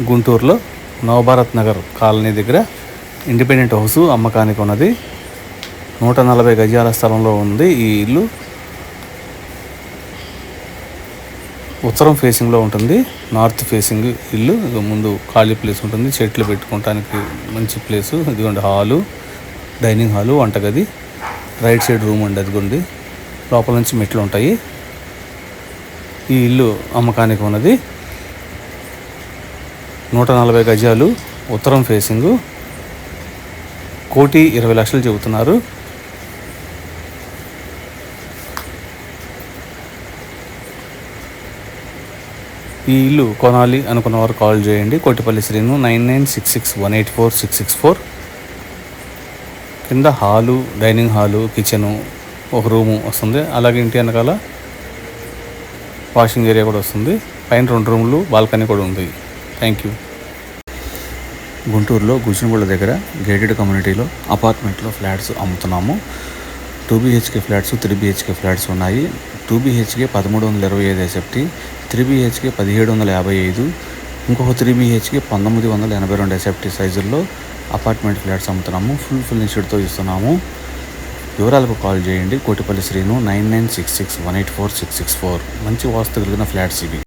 గుంటూరులో నవభారత్ నగర్ కాలనీ దగ్గర independent house అమ్మకానికి ఉన్నది. 140 గజాల స్థలంలో ఉంది ఈ ఇల్లు. ఉత్తరం ఫేసింగ్లో ఉంటుంది. నార్త్ ఫేసింగ్ ఇల్లు. ముందు ఖాళీ ప్లేస్ ఉంటుంది, చెట్లు పెట్టుకోవడానికి మంచి ప్లేసు. ఇదిగోండి హాలు, డైనింగ్ హాలు, వంటగది, రైట్ సైడ్ రూమ్ అండి. అదిగోండి లోపల నుంచి మెట్లు ఉంటాయి. ఈ ఇల్లు అమ్మకానికి ఉన్నది. 140 గజాలు, ఉత్తరం ఫేసింగు, 1,20,00,000 చెబుతున్నారు. ఈ ఇల్లు కొనాలి అనుకున్న వారు కాల్ చేయండి. కోటిపల్లి శ్రీను 9966184664. కింద హాలు, డైనింగ్ హాలు, కిచెను, ఒక రూము వస్తుంది. అలాగే ఇంటి వెనకాల వాషింగ్ ఏరియా కూడా వస్తుంది. పైన 2 రూములు, బాల్కనీ కూడా ఉంది. Thank you. గుంటూరులో గుజనగూడ దగ్గర గేటెడ్ కమ్యూనిటీలో అపార్ట్మెంట్లో ఫ్లాట్స్ అమ్ముతున్నాము. 2 BHK ఫ్లాట్స్, 3 BHK ఫ్లాట్స్ ఉన్నాయి. 2 BHK 1325 ఎస్ఎఫ్టీ, 3 BHK 1755, ఇంకొక 3 BHK 1982 ఎస్ఎఫ్టీ సైజుల్లో అపార్ట్మెంట్ ఫ్లాట్స్ అమ్ముతున్నాము. ఫుల్ ఫినిష్డ్తో ఇస్తున్నాము. వివరాలకు కాల్ చేయండి. కోటిపల్లి శ్రీను 9966184664. మంచి వాస్తు కలిగిన ఫ్లాట్స్ ఇవి.